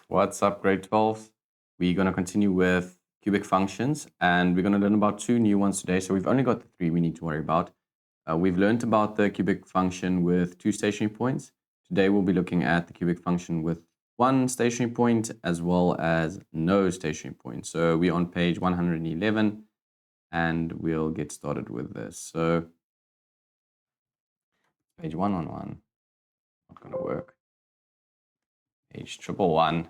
What's up, grade 12? We're going to continue with cubic functions, and we're going to learn about two new ones today. So we've only got the three we need to worry about. We've learned about the cubic function with two stationary points. Today we'll be looking at the cubic function with one stationary point as well as no stationary point. So we're on page 111, and we'll get started with this. So page 111, not going to work. Page 111.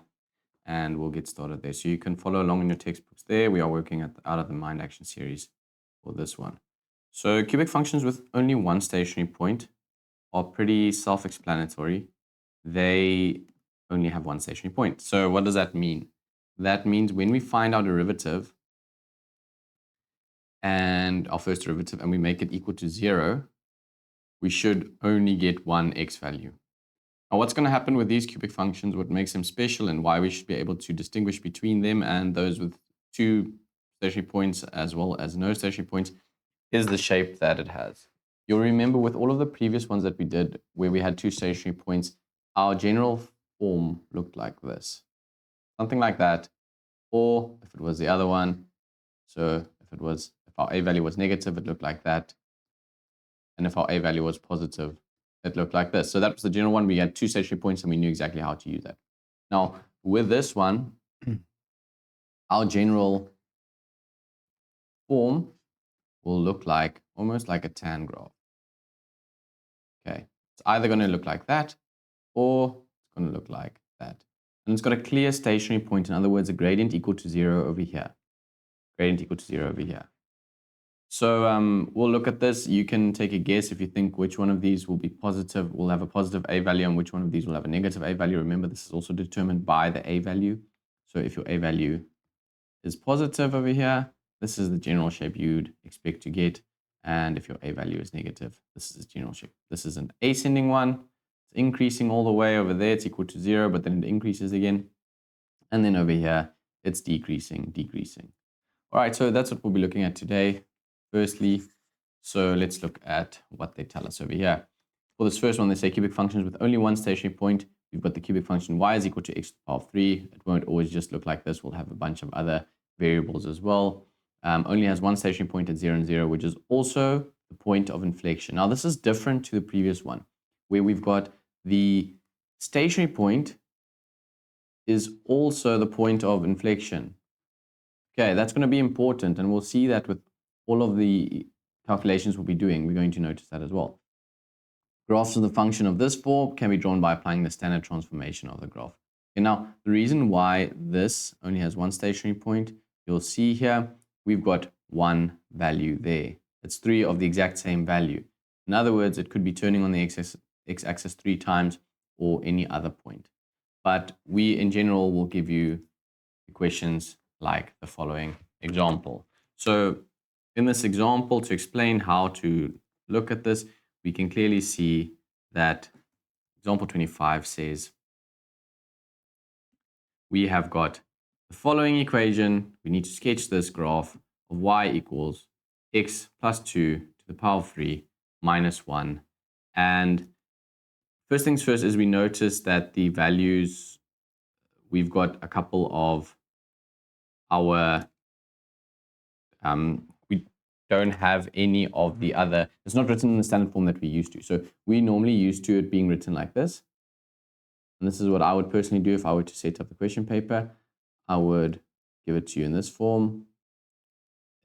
And we'll get started there. So you can follow along in your textbooks there. We are working out of the Mind Action series for this one. So cubic functions with only one stationary point are pretty self-explanatory. They only have one stationary point. So what does that mean? That means when we find our derivative and our first derivative and we make it equal to 0, we should only get one x value. Now, what's going to happen with these cubic functions, what makes them special and why we should be able to distinguish between them and those with two stationary points as well as no stationary points, is the shape that it has. You'll remember with all of the previous ones that we did where we had two stationary points, our general form looked like this. Something like that. Or if it was the other one, so if our a value was negative, it looked like that. And if our a value was positive, it looked like this. So that was the general one. We had two stationary points and we knew exactly how to use that. Now, with this one, our general form will look like almost like a tan graph. Okay, it's either going to look like that or it's going to look like that. And it's got a clear stationary point. In other words, a gradient equal to 0 over here. Gradient equal to 0 over here. So we'll look at this. You can take a guess if you think which one of these will be positive, will have a positive a value, and which one of these will have a negative a value. Remember, this is also determined by the a value. So if your a value is positive over here, this is the general shape you'd expect to get. And if your a value is negative, this is the general shape. This is an ascending one. It's increasing all the way over there. It's equal to 0, but then it increases again. And then over here, it's decreasing, decreasing. All right, so that's what we'll be looking at today. Firstly, so let's look at what they tell us over here. For this first one, they say cubic functions with only one stationary point. We've got the cubic function y is equal to x to the power of 3. It won't always just look like this. We'll have a bunch of other variables as well. Only has one stationary point at 0 and 0, which is also the point of inflection. Now, this is different to the previous one, where we've got the stationary point is also the point of inflection. Okay, that's going to be important, and we'll see that with all of the calculations we'll be doing. We're going to notice that as well. Graphs of the function of this form can be drawn by applying the standard transformation of the graph. Okay, now, the reason why this only has one stationary point, you'll see here, we've got one value there. It's 3 of the exact same value. In other words, it could be turning on the x-axis 3 times or any other point. But we, in general, will give you equations like the following example. So in this example, to explain how to look at this, we can clearly see that example 25 says we have got the following equation. We need to sketch this graph of y equals x plus 2 to the power of 3 minus 1. And first things first is we notice that the values, we've got a couple of our, we don't have any of the other, it's not written in the standard form that we used to. So we normally used to it being written like this. And this is what I would personally do if I were to set up the question paper. I would give it to you in this form.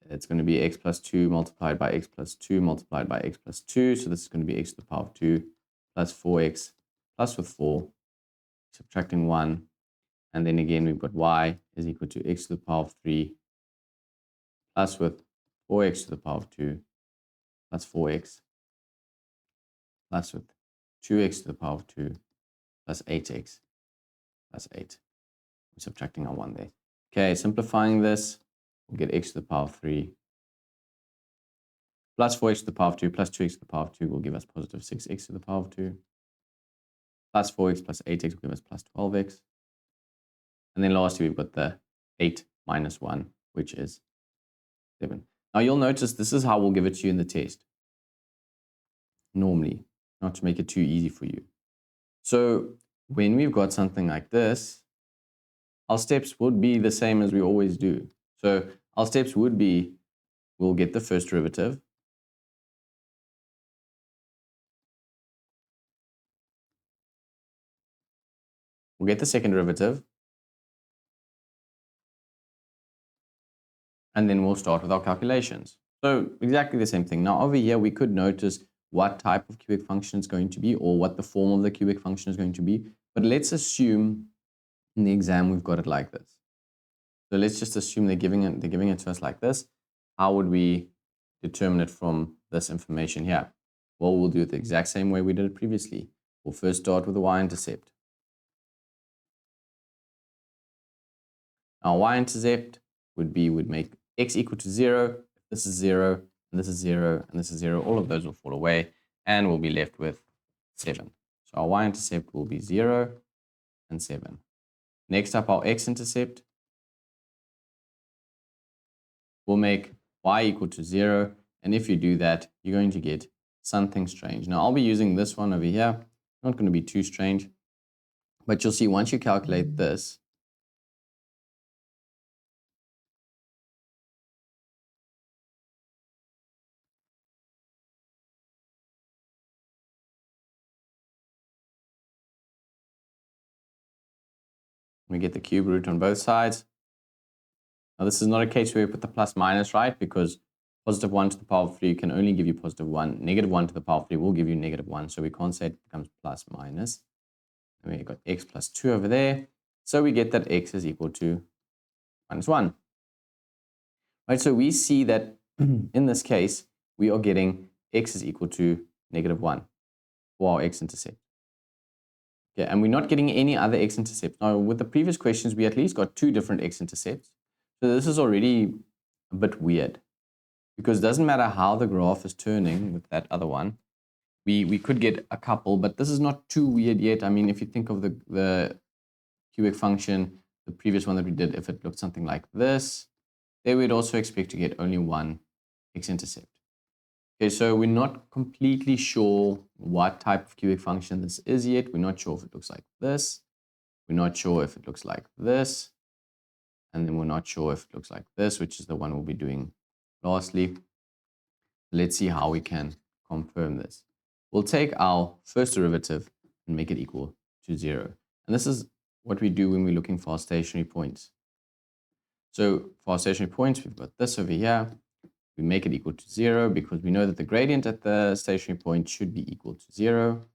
It's going to be x plus 2 multiplied by x plus 2 multiplied by x plus 2. So this is going to be x to the power of 2 plus 4x plus with 4, subtracting 1. And then again, we've got y is equal to x to the power of 3 plus with 4x to the power of 2 plus 4x plus with 2x to the power of 2 plus 8x plus 8. I'm subtracting our 1 there. Okay, simplifying this, we'll get x to the power of 3 plus 4x to the power of 2 plus 2x to the power of 2 will give us positive 6x to the power of 2 plus 4x plus 8x will give us plus 12x. And then lastly, we've got the 8 minus 1, which is 7. Now you'll notice this is how we'll give it to you in the test. Normally, not to make it too easy for you. So when we've got something like this, our steps would be the same as we always do. So our steps would be, we'll get the first derivative. We'll get the second derivative. And then we'll start with our calculations. So exactly the same thing. Now over here, we could notice what type of cubic function it's going to be or what the form of the cubic function is going to be. But let's assume in the exam we've got it like this. So let's just assume they're giving it to us like this. How would we determine it from this information here? Well, we'll do it the exact same way we did it previously. We'll first start with the y-intercept. Our y-intercept would make x equal to 0. If this is 0, and this is 0, and this is 0, all of those will fall away, and we'll be left with 7. So our y-intercept will be 0 and 7. Next up, our x-intercept will make y equal to 0, and if you do that, you're going to get something strange. Now, I'll be using this one over here. Not going to be too strange, but you'll see once you calculate this, we get the cube root on both sides. Now, this is not a case where we put the plus minus, right? Because positive 1 to the power of 3 can only give you positive 1. Negative 1 to the power of 3 will give you negative 1. So we can't say it becomes plus minus. And we've got x plus 2 over there. So we get that x is equal to minus 1. Right, so we see that in this case, we are getting x is equal to negative 1 for our x-intercept. Okay, and we're not getting any other x-intercepts. Now, with the previous questions, we at least got 2 different x-intercepts. So this is already a bit weird because it doesn't matter how the graph is turning with that other one. We could get a couple, but this is not too weird yet. I mean, if you think of the cubic function, the previous one that we did, if it looked something like this, then we'd also expect to get only one x-intercept. Okay, so we're not completely sure what type of cubic function this is yet. We're not sure if it looks like this. We're not sure if it looks like this. And then we're not sure if it looks like this, which is the one we'll be doing lastly. Let's see how we can confirm this. We'll take our first derivative and make it equal to 0. And this is what we do when we're looking for our stationary points. So for our stationary points, we've got this over here. We make it equal to 0 because we know that the gradient at the stationary point should be equal to 0.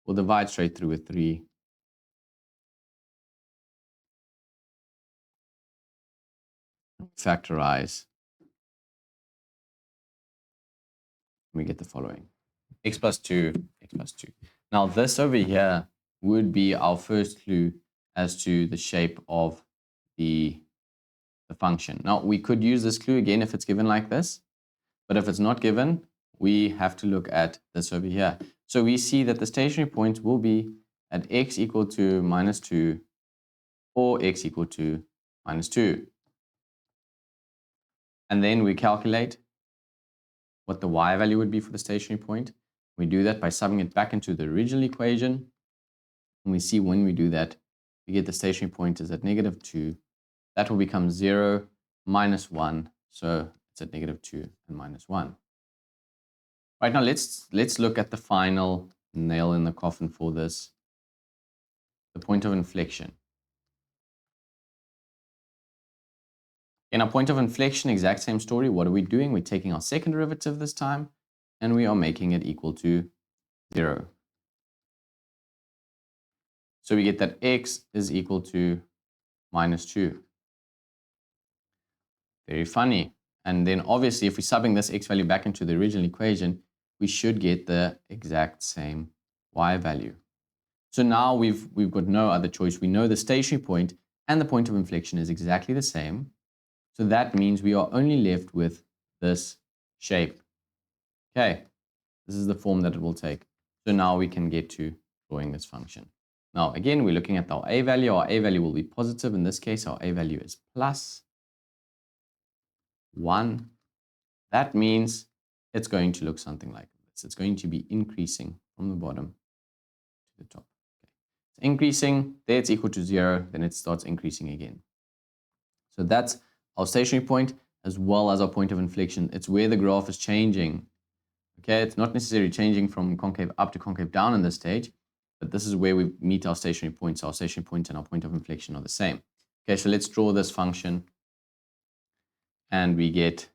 We'll divide straight through with 3. Factorize. We get the following. X plus 2, x plus 2. Now this over here would be our first clue as to the shape of the function. Now we could use this clue again if it's given like this, but if it's not given, we have to look at this over here. So we see that the stationary point will be at x equal to minus 2 or x equal to minus 2. And then we calculate what the y value would be for the stationary point. We do that by subbing it back into the original equation. And we see when we do that, we get the stationary point is at negative 2. That will become 0, minus 1. So it's at negative 2 and minus 1. Right, now let's look at the final nail in the coffin for this, the point of inflection. In our point of inflection, exact same story. What are we doing? We're taking our second derivative this time, and we are making it equal to 0. So we get that x is equal to minus 2. Very funny. And then obviously, if we're subbing this x value back into the original equation, we should get the exact same y value. So now we've got no other choice. We know the stationary point and the point of inflection is exactly the same. So that means we are only left with this shape. Okay, this is the form that it will take. So now we can get to drawing this function. Now, again, we're looking at our a value. Our a value will be positive. In this case, our a value is plus 1. That means it's going to look something like this. It's going to be increasing from the bottom to the top. Okay. increasing, there it's equal to 0, then it starts increasing again. So that's our stationary point as well as our point of inflection. It's where the graph is changing. Okay, it's not necessarily changing from concave up to concave down in this stage, but this is where we meet our stationary points. Our stationary point and our point of inflection are the same. Okay, so let's draw this function and we get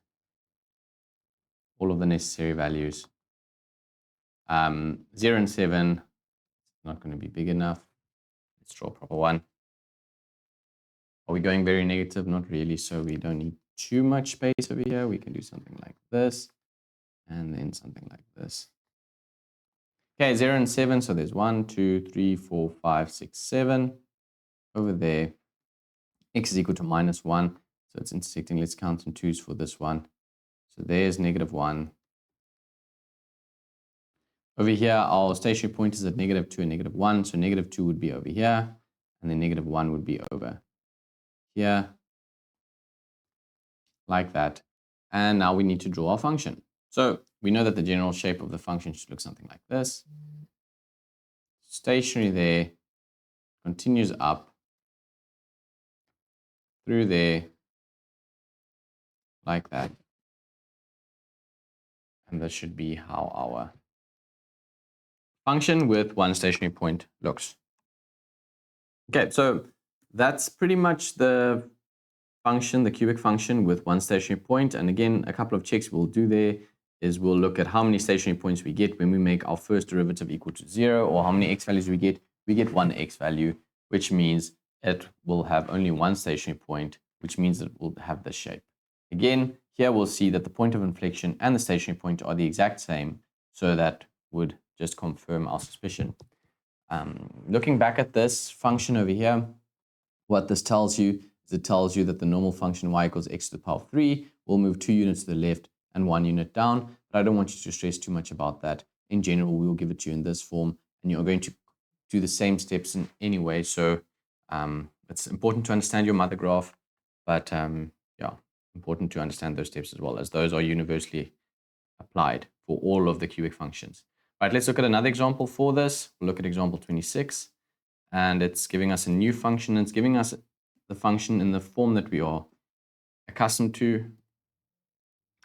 all of the necessary values. 0 and 7, not going to be big enough. Let's draw a proper one. Are we going very negative? Not really, so we don't need too much space over here. We can do something like this and then something like this. Okay, 0 and 7, so there's 1, 2, 3, 4, 5, 6, 7. Over there, x is equal to -1, so it's intersecting. Let's count in twos for this one. So there's -1. Over here, our stationary point is at -2 and -1, so -2 would be over here, and then -1 would be over here, like that. And now we need to draw our function. So we know that the general shape of the function should look something like this. Stationary there, continues up, through there, like that. And this should be how our function with one stationary point looks. Okay, so that's pretty much the function, the cubic function with one stationary point. And again, a couple of checks we'll do there is we'll look at how many stationary points we get when we make our first derivative equal to 0, or how many x values we get. We get one x value, which means it will have only one stationary point, which means it will have this shape. Again, here we'll see that the point of inflection and the stationary point are the exact same, so that would just confirm our suspicion. Looking back at this function over here, what this tells you is it tells you that the normal function y equals x to the power of 3 will move 2 units to the left and 1 unit down, but I don't want you to stress too much about that. In general, we will give it to you in this form, and you're going to do the same steps in any way. So it's important to understand your mother graph, but yeah, important to understand those steps as well, as those are universally applied for all of the cubic functions. All right, let's look at another example for this. We'll look at example 26, and it's giving us a new function. It's giving us the function in the form that we are accustomed to,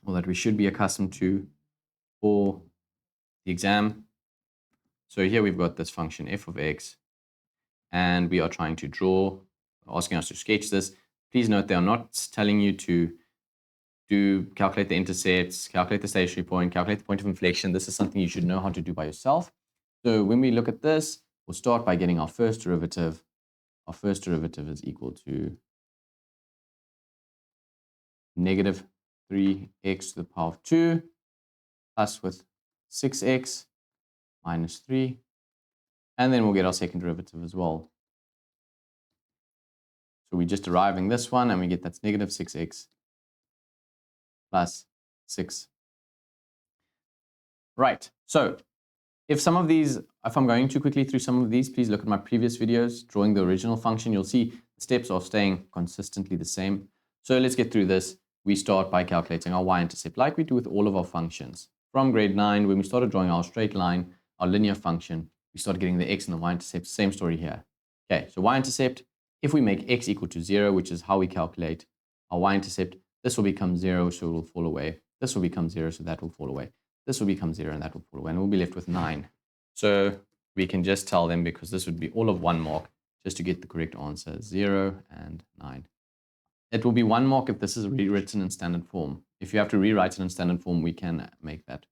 or that we should be accustomed to for the exam. So here we've got this function f of x, and we are trying to draw, asking us to sketch this. Please note they are not telling you to calculate the intercepts, calculate the stationary point, calculate the point of inflection. This is something you should know how to do by yourself. So when we look at this, we'll start by getting our first derivative. Our first derivative is equal to -3x to the power of 2 plus with 6x minus 3. And then we'll get our second derivative as well. So we're just deriving this one, and we get that's -6x plus 6. Right, so if I'm going too quickly through some of these, please look at my previous videos drawing the original function. You'll see the steps are staying consistently the same. So let's get through this. We start by calculating our y-intercept like we do with all of our functions. From grade 9, when we started drawing our straight line, our linear function, we started getting the x and the y-intercept. Same story here. Okay, so y-intercept, if we make x equal to 0, which is how we calculate our y-intercept, this will become 0, so it will fall away. This will become 0, so that will fall away. This will become 0, and that will fall away, and we'll be left with 9. So we can just tell them, because this would be all of 1 mark, just to get the correct answer, 0 and 9. It will be 1 mark if this is rewritten in standard form. If you have to rewrite it in standard form, we can make that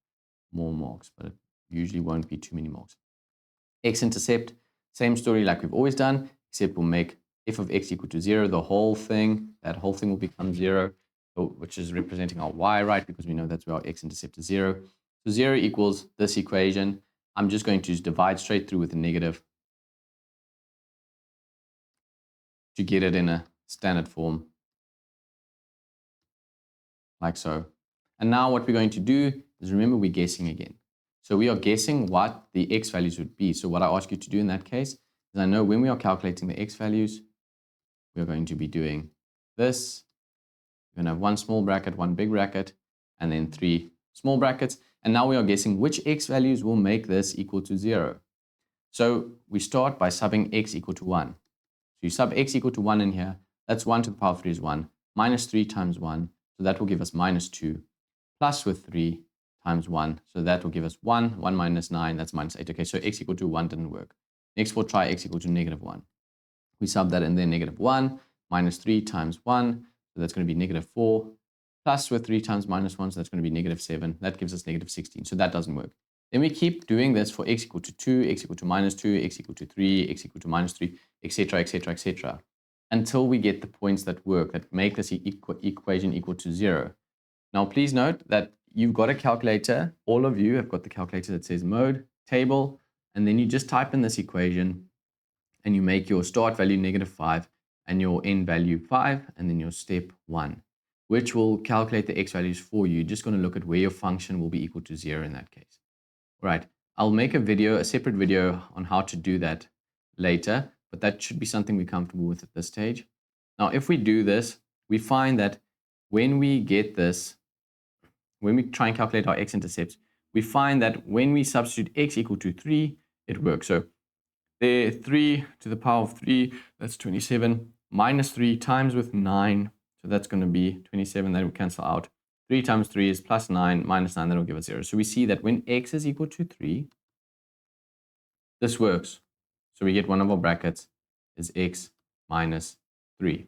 more marks, but it usually won't be too many marks. X-intercept, same story like we've always done, except we'll make f of x equal to 0, the whole thing, that whole thing will become 0, which is representing our y, right? Because we know that's where our x-intercept is 0. So 0 equals this equation. I'm just going to divide straight through with a negative to get it in a standard form, like so. And now what we're going to do is, remember, we're guessing again. So we are guessing what the x values would be. So what I ask you to do in that case is, I know when we are calculating the x values, we're going to be doing this. We're going to have 1 small bracket, 1 big bracket, and then 3 small brackets. And now we are guessing which x values will make this equal to 0. So we start by subbing x equal to 1. So you sub x equal to 1 in here. That's 1 to the power of 3 is 1. Minus 3 times 1. So that will give us minus 2. Plus with 3 times 1. So that will give us 1. 1 minus 9. That's minus 8. Okay, so x equal to 1 didn't work. Next, we'll try x equal to negative 1. We sub that in there, negative 1. Minus 3 times 1. So that's going to be negative 4. Plus with 3 times minus 1. So that's going to be negative 7. That gives us negative 16. So that doesn't work. Then we keep doing this for x equal to 2, x equal to minus 2, x equal to 3, x equal to minus 3, etc., etc., etc., until we get the points that work, that make this equation equal to 0. Now, please note that you've got a calculator. All of you have got the calculator that says mode, table, and then you just type in this equation, and you make your start value negative 5 and your end value 5, and then your step 1, which will calculate the x values for you. You're just going to look at where your function will be equal to 0 in that case. Right, I'll make a separate video on how to do that later, but that should be something we're comfortable with at this stage. Now, if we do this, we find that when we get this, when we try and calculate our x-intercepts, we find that when we substitute x equal to 3, it works. So there, 3 to the power of 3, that's 27, minus 3 times with 9, so that's going to be 27, that will cancel out. 3 times 3 is plus 9, minus 9, that will give us 0. So we see that when x is equal to 3, this works. So we get one of our brackets is x minus 3.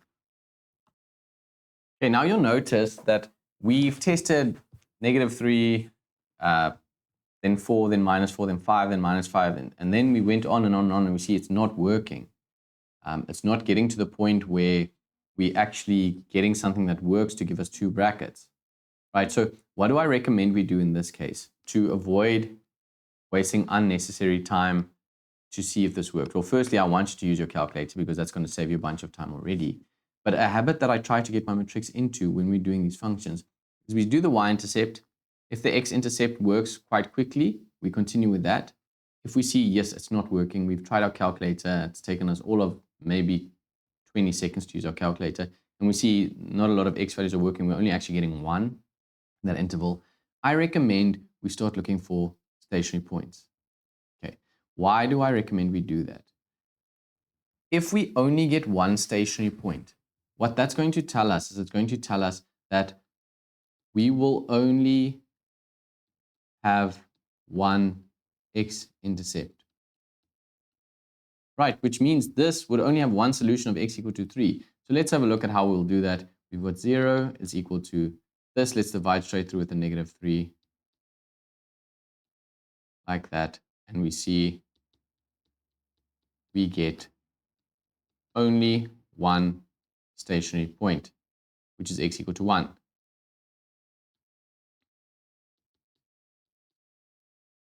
Okay, now you'll notice that we've tested negative 3, then 4, then minus 4, then 5, then minus 5, and then we went on and on and on, and we see it's not working. It's not getting to the point where we're actually getting something that works to give us 2 brackets. Right, so what do I recommend we do in this case to avoid wasting unnecessary time to see if this works? Well, firstly, I want you to use your calculator because that's going to save you a bunch of time already. But a habit that I try to get my matrix into when we're doing these functions is we do the y-intercept. If the x-intercept works quite quickly, we continue with that. If we see, yes, it's not working, we've tried our calculator, it's taken us all of maybe 20 seconds to use our calculator, and we see not a lot of x values are working, we're only actually getting 1 in that interval, I recommend we start looking for stationary points. Okay, why do I recommend we do that? If we only get one stationary point, what that's going to tell us is it's going to tell us that we will only have one x-intercept. Right, which means this would only have one solution of x equal to 3. So let's have a look at how we'll do that. We've got 0 is equal to this. Let's divide straight through with a negative 3. Like that. And we see we get only one stationary point, which is x equal to 1.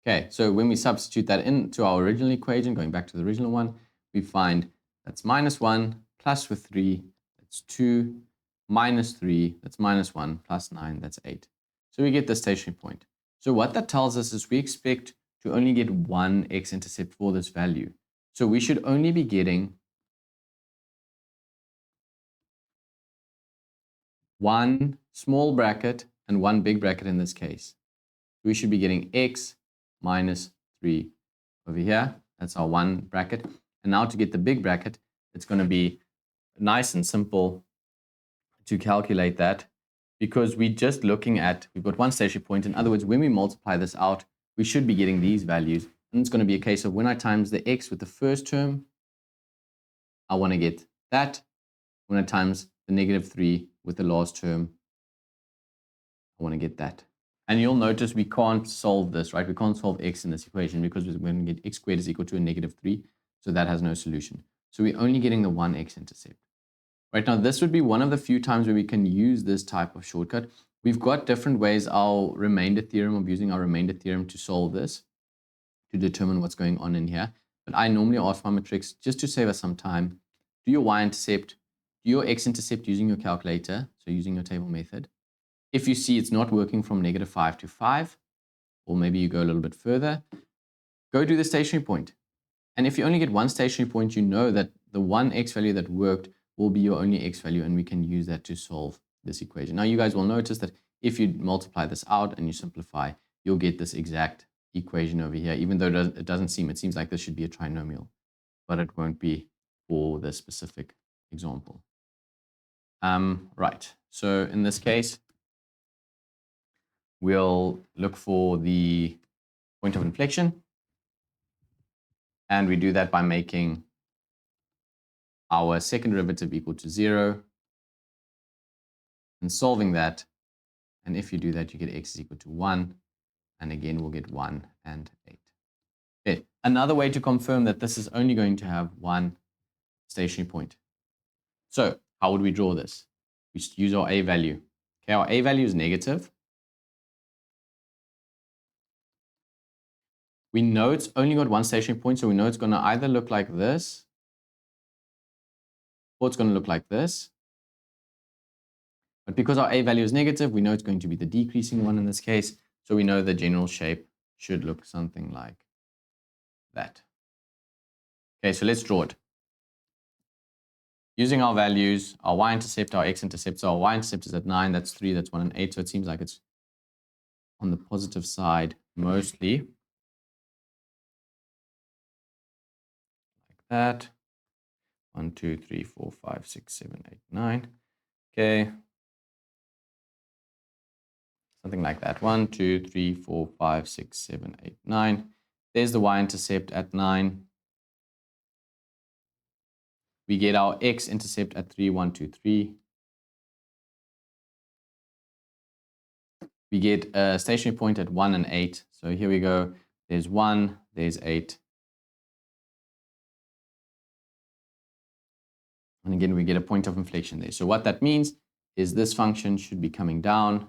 Okay, so when we substitute that into our original equation, going back to the original one, we find that's minus 1 plus with 3, that's 2, minus 3, that's minus 1, plus 9, that's 8. So we get the stationary point. So what that tells us is we expect to only get one x-intercept for this value. So we should only be getting one small bracket and one big bracket in this case. We should be getting x minus 3 over here. That's our one bracket. And now to get the big bracket, it's going to be nice and simple to calculate that because we're just looking at, we've got one stationary point. In other words, when we multiply this out, we should be getting these values. And it's going to be a case of when I times the x with the first term, I want to get that. When I times the negative 3 with the last term, I want to get that. And you'll notice we can't solve this, right? We can't solve x in this equation because we're going to get x squared is equal to a negative 3. So that has no solution. So we're only getting the one x-intercept. Right now, this would be one of the few times where we can use this type of shortcut. We've got different ways, our remainder theorem, of using our remainder theorem to solve this, to determine what's going on in here. But I normally ask my matrix, just to save us some time, do your y-intercept, do your x-intercept using your calculator, so using your table method. If you see it's not working from negative 5 to 5, or maybe you go a little bit further, go do the stationary point. And if you only get one stationary point, you know that the one x value that worked will be your only x value, and we can use that to solve this equation. Now, you guys will notice that if you multiply this out and you simplify, you'll get this exact equation over here, even though it doesn't seem, it seems like this should be a trinomial, but it won't be for this specific example. Right, so in this case, we'll look for the point of inflection, and we do that by making our second derivative equal to 0 and solving that. And if you do that, you get x is equal to 1. And again, we'll get 1 and 8. Okay. Another way to confirm that this is only going to have one stationary point. So how would we draw this? We use our a value. Okay, our a value is negative. We know it's only got one stationary point, so we know it's going to either look like this or it's going to look like this. But because our a value is negative, we know it's going to be the decreasing one in this case. So we know the general shape should look something like that. Okay, so let's draw it. Using our values, our y-intercept, our x-intercept. So our y-intercept is at 9, that's 3, that's 1, and 8. So it seems like it's on the positive side mostly. Like that. 1, 2, 3, 4, 5, 6, 7, 8, 9. Okay. Something like that. 1, 2, 3, 4, 5, 6, 7, 8, 9. There's the y-intercept at 9. We get our x-intercept at 3, 1, 2, 3. We get a stationary point at 1 and 8. So here we go. There's 1, there's 8. And again, we get a point of inflection there. So what that means is this function should be coming down.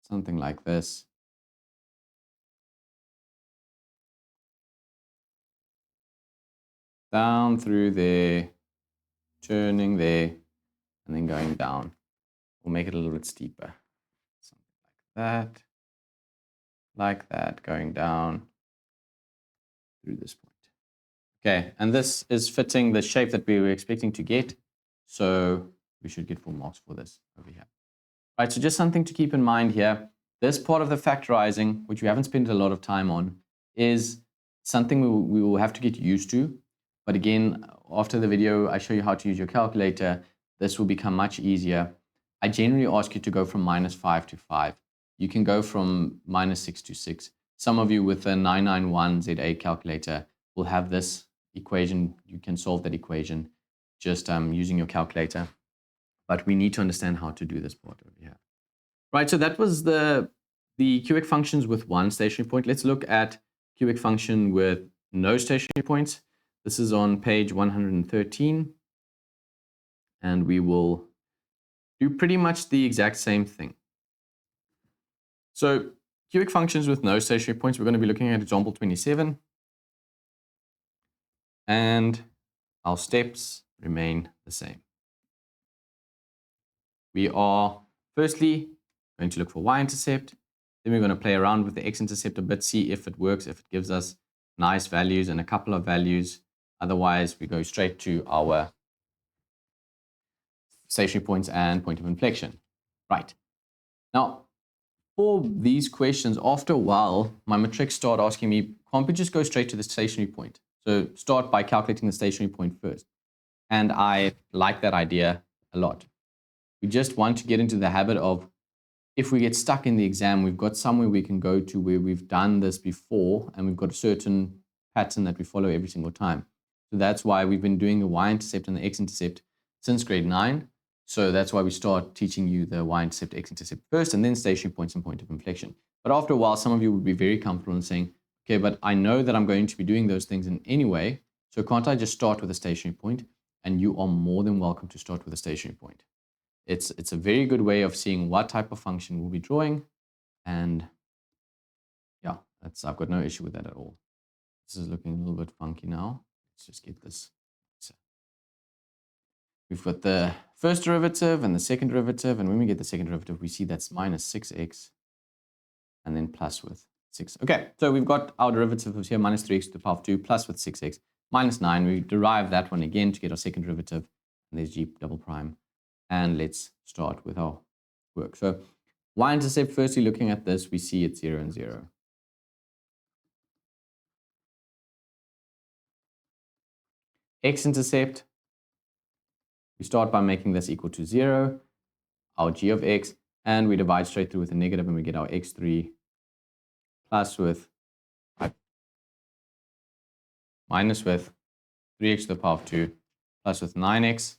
Something like this. Down through there, turning there, and then going down. We'll make it a little bit steeper. Something like that, going down through this point. Okay, and this is fitting the shape that we were expecting to get. So we should get full marks for this over here. Right, so just something to keep in mind here. This part of the factorizing, which we haven't spent a lot of time on, is something we will have to get used to. But again, after the video, I show you how to use your calculator. This will become much easier. I generally ask you to go from -5 to 5. You can go from -6 to 6. Some of you with a 991 ZA calculator will have this equation. You can solve that equation just using your calculator. But we need to understand how to do this part over here. Right, so that was the cubic functions with one stationary point. Let's look at cubic function with no stationary points. This is on page 113. And we will do pretty much the exact same thing. So cubic functions with no stationary points, we're going to be looking at example 27. And our steps remain the same. We are firstly going to look for y-intercept. Then we're going to play around with the x-intercept a bit, see if it works, if it gives us nice values and a couple of values. Otherwise, we go straight to our stationary points and point of inflection. Right. Now, for these questions, after a while, my matrics start asking me, can't we just go straight to the stationary point? So start by calculating the stationary point first. And I like that idea a lot. We just want to get into the habit of, if we get stuck in the exam, we've got somewhere we can go to where we've done this before and we've got a certain pattern that we follow every single time. So that's why we've been doing the y-intercept and the x-intercept since grade 9. So that's why we start teaching you the y-intercept, x-intercept first, and then stationary points and point of inflection. But after a while, some of you would be very comfortable in saying, okay, but I know that I'm going to be doing those things in any way, so can't I just start with a stationary point? And you are more than welcome to start with a stationary point. It's a very good way of seeing what type of function we'll be drawing. And yeah, I've got no issue with that at all. This is looking a little bit funky now. Let's just get this. So we've got the first derivative and the second derivative. And when we get the second derivative, we see that's minus 6x and then plus with 6. Okay, so we've got our derivative here, minus 3x to the power of 2 plus with 6x minus 9. We derive that one again to get our second derivative. And there's g double prime. And let's start with our work. So Y-intercept, firstly looking at this, we see it's 0 and 0. X-intercept, we start by making this equal to 0, our g of x, and we divide straight through with a negative, and we get our x3 plus with minus with 3x to the power of 2 plus with 9x,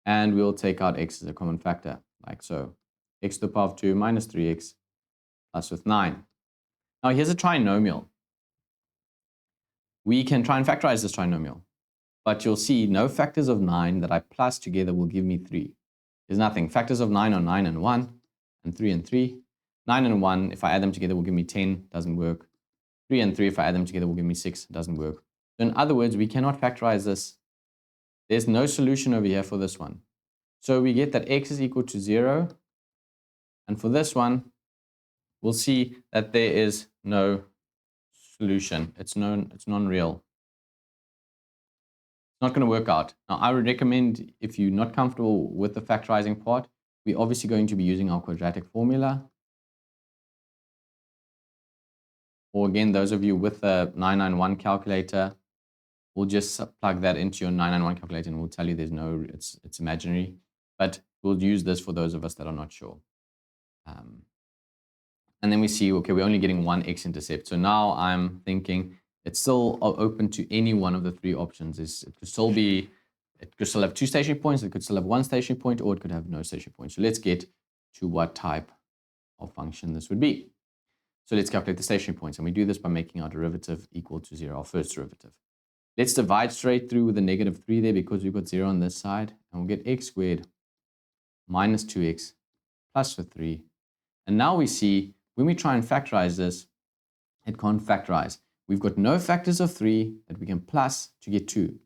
and we'll take out x as a common factor, like so. X to the power of 2 minus 3x plus with 9. Now here's a trinomial. We can try and factorize this trinomial, but you'll see no factors of 9 that I plus together will give me 3. There's nothing. Factors of 9 are 9 and 1, and 3 and 3. 9 and 1, if I add them together, will give me 10, doesn't work. 3 and 3, if I add them together, will give me 6, doesn't work. So in other words, we cannot factorize this. There's no solution over here for this one. So we get that x is equal to 0. And for this one, we'll see that there is no solution. It's non-real. It's not going to work out. Now, I would recommend, if you're not comfortable with the factorizing part, we're obviously going to be using our quadratic formula. Or again, those of you with the 991 calculator, we'll just plug that into your 991 calculator and we'll tell you there's no, it's imaginary. But we'll use this for those of us that are not sure. And then we see, okay, we're only getting one x-intercept. So now I'm thinking it's still open to any one of the three options. It could still have two stationary points, it could still have one stationary point, or it could have no stationary point. So let's get to what type of function this would be. So let's calculate the stationary points. And we do this by making our derivative equal to 0, our first derivative. Let's divide straight through with a negative 3 there because we've got 0 on this side. And we'll get x squared minus 2x plus with 3. And now we see when we try and factorize this, it can't factorize. We've got no factors of 3 that we can plus to get 2.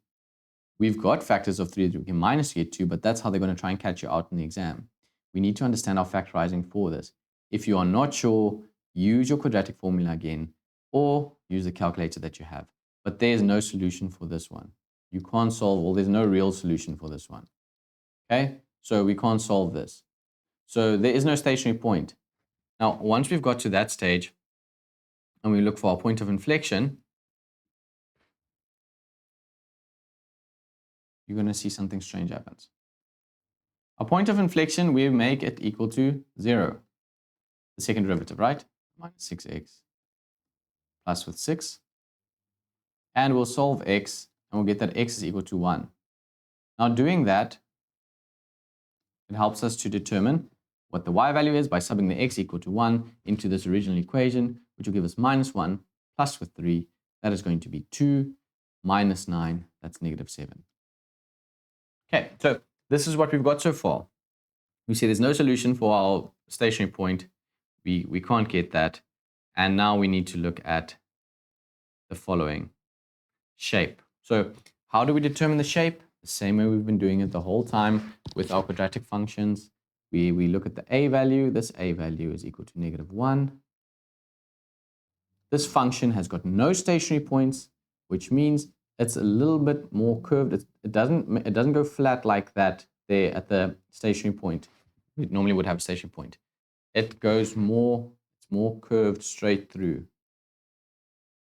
We've got factors of 3 that we can minus to get 2, but that's how they're going to try and catch you out in the exam. We need to understand our factorizing for this. If you are not sure, use your quadratic formula again, or use the calculator that you have. But there's no solution for this one. You can't solve, well, there's no real solution for this one. Okay, so we can't solve this. So there is no stationary point. Now, once we've got to that stage and we look for our point of inflection, you're going to see something strange happens. Our point of inflection, we make it equal to 0. The second derivative, right? Minus 6x plus with 6. And we'll solve x, and we'll get that x is equal to 1. Now, doing that, it helps us to determine what the y value is by subbing the x equal to 1 into this original equation, which will give us minus 1 plus with 3. That is going to be 2 minus 9. That's negative 7. Okay, so this is what we've got so far. We see there's no solution for our stationary point. We can't get that. And now we need to look at the following shape. So how do we determine the shape? The same way we've been doing it the whole time with our quadratic functions. We look at the a value. This a value is equal to negative 1. This function has got no stationary points, which means it's a little bit more curved. It doesn't go flat like that there at the stationary point. We normally would have a stationary point. It goes more, it's more curved straight through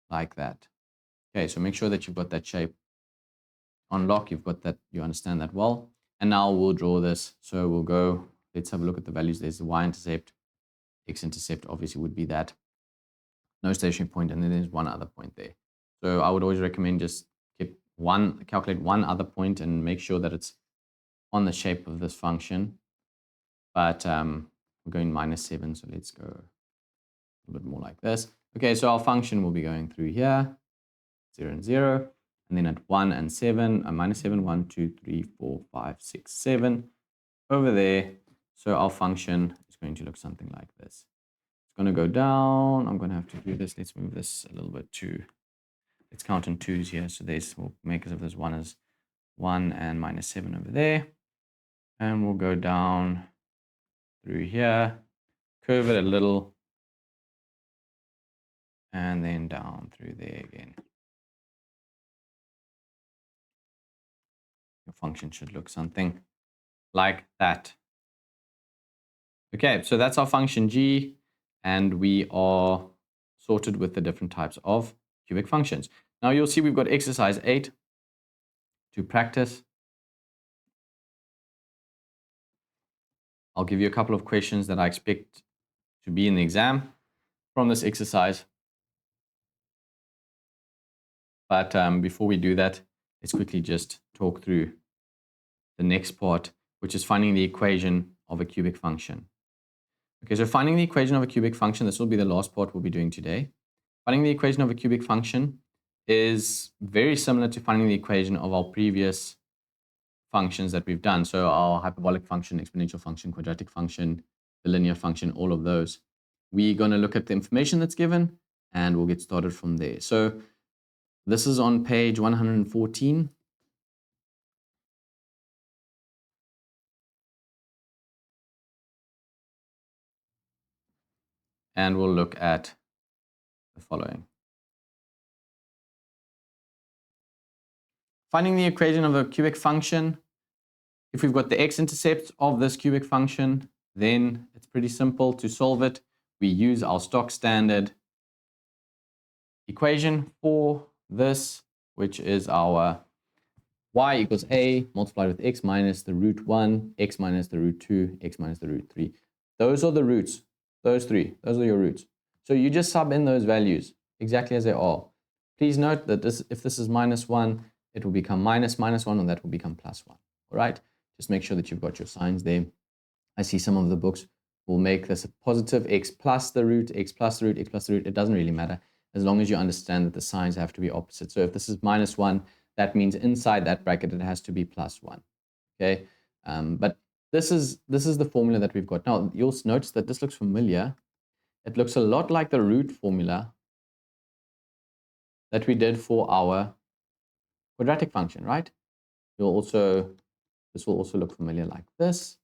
like that. Okay, so make sure that you've got that shape on lock. You've got that, you understand that well. And now we'll draw this. So we'll go, let's have a look at the values. There's the y-intercept, x-intercept obviously would be that. No stationary point, and then there's one other point there. So I would always recommend just calculate one other point and make sure that it's on the shape of this function. But we're going minus 7, so let's go a little bit more like this. Okay, so our function will be going through here, 0 and 0, and then at 1 and 7, minus 7, 1, 2, 3, 4, 5, 6, 7, over there. So our function is going to look something like this. It's going to go down. I'm going to have to do this. Let's move this a little bit to, let's count in 2s here. So we'll make as if this 1 is 1 and minus 7 over there. And we'll go down through here, curve it a little, and then down through there again. Your function should look something like that. Okay, so that's our function g, and we are sorted with the different types of cubic functions. Now you'll see we've got exercise 8 to practice. I'll give you a couple of questions that I expect to be in the exam from this exercise. But before we do that, let's quickly just talk through the next part, which is finding the equation of a cubic function. Okay, so finding the equation of a cubic function, this will be the last part we'll be doing today. Finding the equation of a cubic function is very similar to finding the equation of our previous functions that we've done. So our hyperbolic function, exponential function, quadratic function, the linear function, all of those. We're going to look at the information that's given and we'll get started from there. So this is on page 114. And we'll look at the following. Finding the equation of a cubic function. If we've got the x-intercept of this cubic function, then it's pretty simple to solve it. We use our stock standard equation for this, which is our y equals a multiplied with x minus the root 1, x minus the root 2, x minus the root 3. Those are the roots. Those three. Those are your roots. So you just sub in those values exactly as they are. Please note that if this is minus 1, it will become minus 1, and that will become plus 1. All right? Just make sure that you've got your signs there. I see some of the books will make this a positive x plus the root, x plus the root, x plus the root. It doesn't really matter as long as you understand that the signs have to be opposite. So if this is minus 1, that means inside that bracket it has to be plus 1. Okay, but this is the formula that we've got. Now you'll notice that this looks familiar. It looks a lot like the root formula that we did for our quadratic function, right? This will also look familiar like this.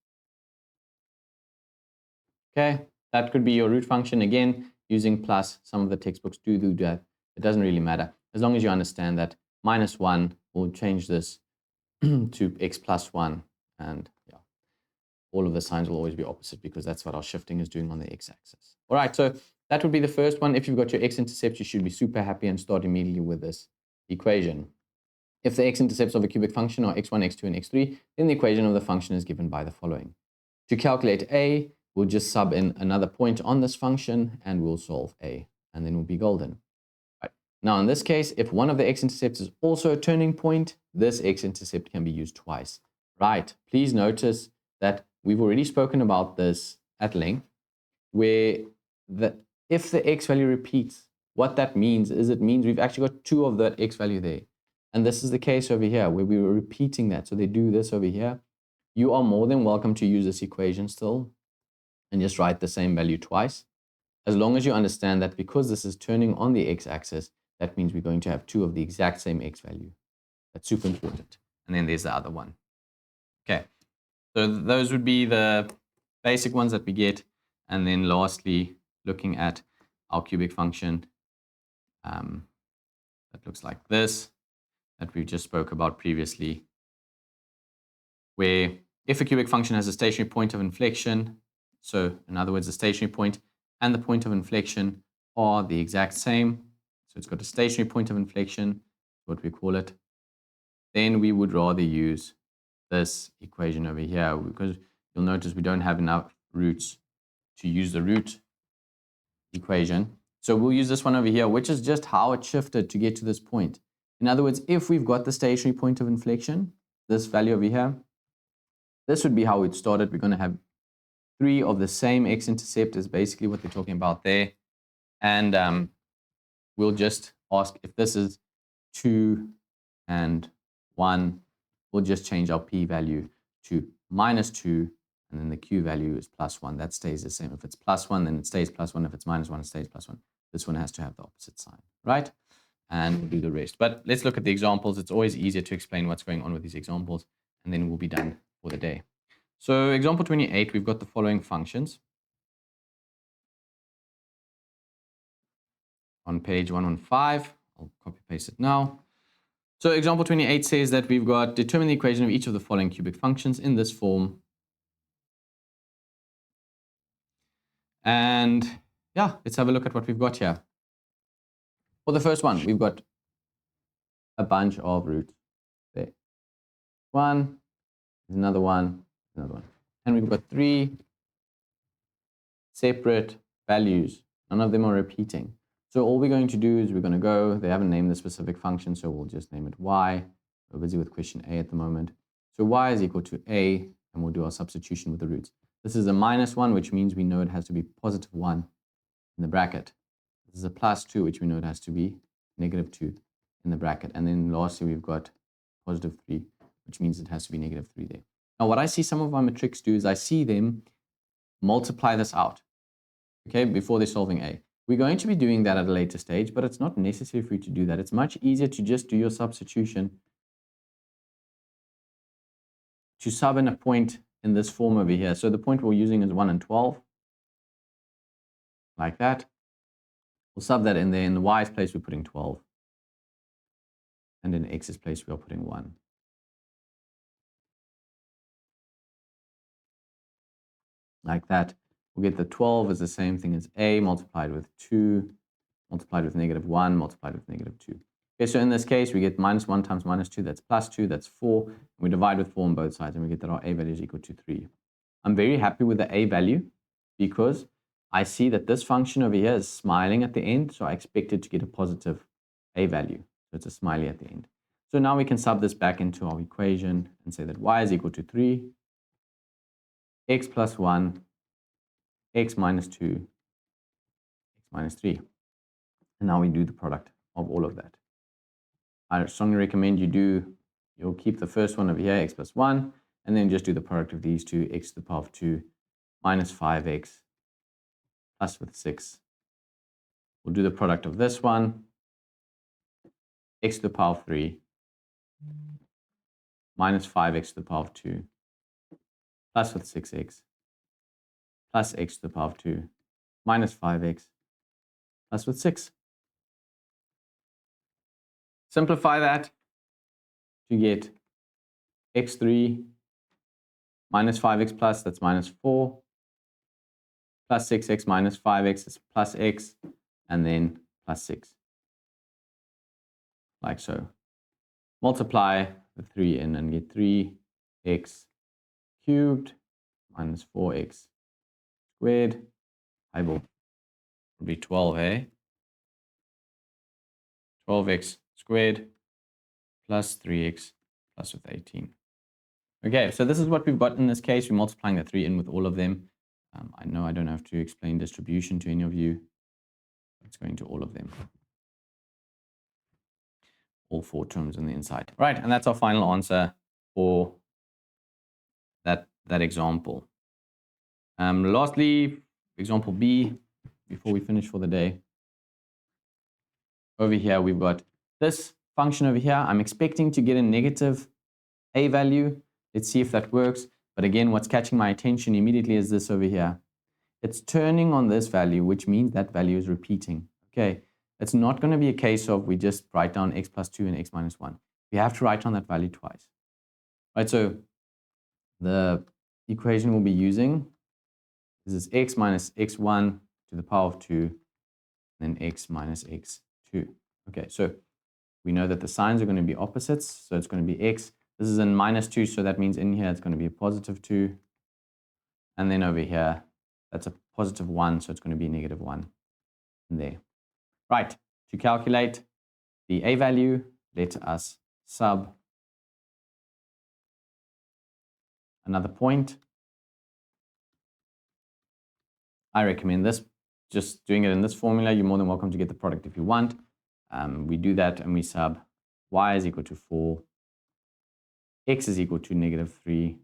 Okay, that could be your root function again using plus. Some of the textbooks do that. It doesn't really matter as long as you understand that minus 1 will change this to x plus 1, and yeah, all of the signs will always be opposite because that's what our shifting is doing on the x-axis. All right, so that would be the first one. If you've got your x-intercept, you should be super happy and start immediately with this equation. If the x-intercepts of a cubic function are x1, x2, and x3, then the equation of the function is given by the following. To calculate a, we'll just sub in another point on this function and we'll solve a, and then we'll be golden. Right. Now in this case, if one of the x-intercepts is also a turning point, this x-intercept can be used twice. Right, please notice that we've already spoken about this at length, where if the x value repeats, what that means is it means we've actually got 2 of that x value there. And this is the case over here where we were repeating that. So they do this over here. You are more than welcome to use this equation still and just write the same value twice. As long as you understand that because this is turning on the x-axis, that means we're going to have 2 of the exact same x value. That's super important. And then there's the other one. Okay, so those would be the basic ones that we get. And then lastly, looking at our cubic function that looks like this, that we just spoke about previously, where if a cubic function has a stationary point of inflection, so in other words, the stationary point and the point of inflection are the exact same, so it's got a stationary point of inflection, what we call it, then we would rather use this equation over here, because you'll notice we don't have enough roots to use the root equation. So we'll use this one over here, which is just how it shifted to get to this point. In other words, if we've got the stationary point of inflection, this value over here, this would be how it started. We're going to have 3 of the same x-intercept is basically what they're talking about there. And we'll just ask if this is 2 and 1, we'll just change our p-value to -2, and then the q value is +1. That stays the same. If it's +1, then it stays +1. If it's -1, it stays +1. This one has to have the opposite sign, right? And we'll do the rest. But let's look at the examples. It's always easier to explain what's going on with these examples, and then we'll be done for the day. So example 28, we've got the following functions. On page 115, I'll copy paste it now. So example 28 says that we've got determine the equation of each of the following cubic functions in this form. And yeah, let's have a look at what we've got here. For the first one, we've got a bunch of roots there. One, another one, another one. And we've got 3 separate values. None of them are repeating. So all we're going to do is we're going to go, they haven't named the specific function, so we'll just name it y. We're busy with question A at the moment. So y is equal to a, and we'll do our substitution with the roots. This is a -1, which means we know it has to be +1 in the bracket. This is a +2, which we know it has to be -2 in the bracket. And then lastly, we've got +3, which means it has to be -3 there. Now, what I see some of my matrics do is I see them multiply this out, okay, before they're solving A. We're going to be doing that at a later stage, but it's not necessary for you to do that. It's much easier to just do your substitution, to sub in a point in this form over here. So the point we're using is 1 and 12, like that. We'll sub that in there. In the y's place, we're putting 12. And in x's place, we are putting 1. Like that. We'll get the 12 is the same thing as a multiplied with 2, multiplied with -1, multiplied with -2. Okay, so in this case, we get -1 times -2, that's +2, that's 4. And we divide with 4 on both sides, and we get that our a value is equal to 3. I'm very happy with the a value because I see that this function over here is smiling at the end, so I expect it to get a positive a value. So it's a smiley at the end. So now we can sub this back into our equation and say that y is equal to 3, x plus 1, x minus 2, x minus 3. And now we do the product of all of that. I strongly recommend you'll keep the first one over here, x plus 1, and then just do the product of these two, x to the power of 2 minus 5x plus with 6. We'll do the product of this one, x to the power of 3 minus 5x to the power of 2 plus with 6x plus x to the power of 2 minus 5x plus with 6. Simplify that to get x3 minus 5x plus, that's minus 4, plus 6x minus 5x is plus x, and then plus 6. Like so. Multiply the 3 in and get 3x cubed minus 4x squared. Eyeball would be 12, eh? 12x squared plus 3x plus with 18. Okay, so this is what we've got in this case. We're multiplying the 3 in with all of them. I know I don't have to explain distribution to any of you. It's going to all of them. All 4 terms on the inside. Right, and that's our final answer for that example. Lastly, example B, before we finish for the day. Over here, we've got this function over here. I'm expecting to get a negative a value. Let's see if that works. But again, what's catching my attention immediately is this over here. It's turning on this value, which means that value is repeating. Okay, it's not going to be a case of we just write down x plus 2 and x minus 1. We have to write down that value twice. Right, so the equation we'll be using is x minus x1 to the power of 2, and then x minus x2. Okay, so we know that the signs are going to be opposites, so it's going to be x. This is in -2, so that means in here it's going to be a +2. And then over here, that's a +1, so it's going to be -1 in there. Right, to calculate the a value, let us sub another point. I recommend this. Just doing it in this formula, you're more than welcome to get the product if you want. We do that and we sub y is equal to 4, x is equal to -3,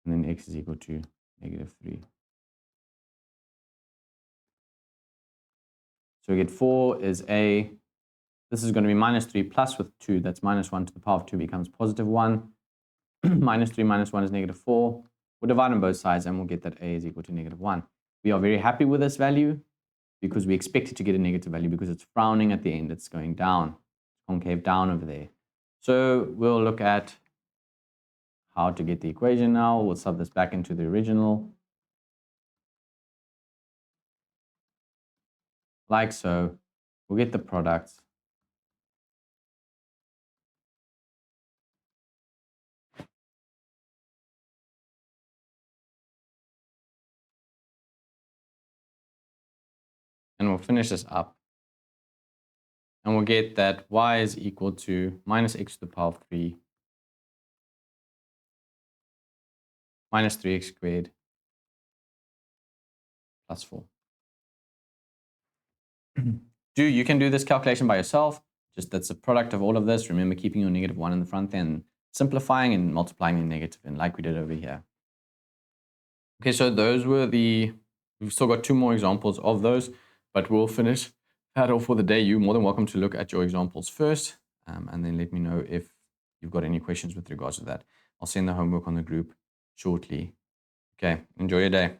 and then x is equal to -3. So we get 4 is a, this is going to be -3 plus with 2, that's -1 to the power of 2 becomes +1. -3 minus 1 is -4. We'll divide on both sides and we'll get that a is equal to -1. We are very happy with this value because we expect it to get a negative value because it's frowning at the end. It's going down, concave down over there. So we'll look at how to get the equation now. We'll sub this back into the original like so. We'll get the products. And we'll finish this up. And we'll get that y is equal to minus x to the power of 3 minus 3x squared plus 4. You can do this calculation by yourself. Just that's a product of all of this. Remember keeping your negative 1 in the front there and simplifying and multiplying the negative in like we did over here. Okay, so those were we've still got 2 more examples of those, but we'll finish that off for the day. You're more than welcome to look at your examples first, and then let me know if you've got any questions with regards to that. I'll send the homework on the group shortly. Okay, enjoy your day.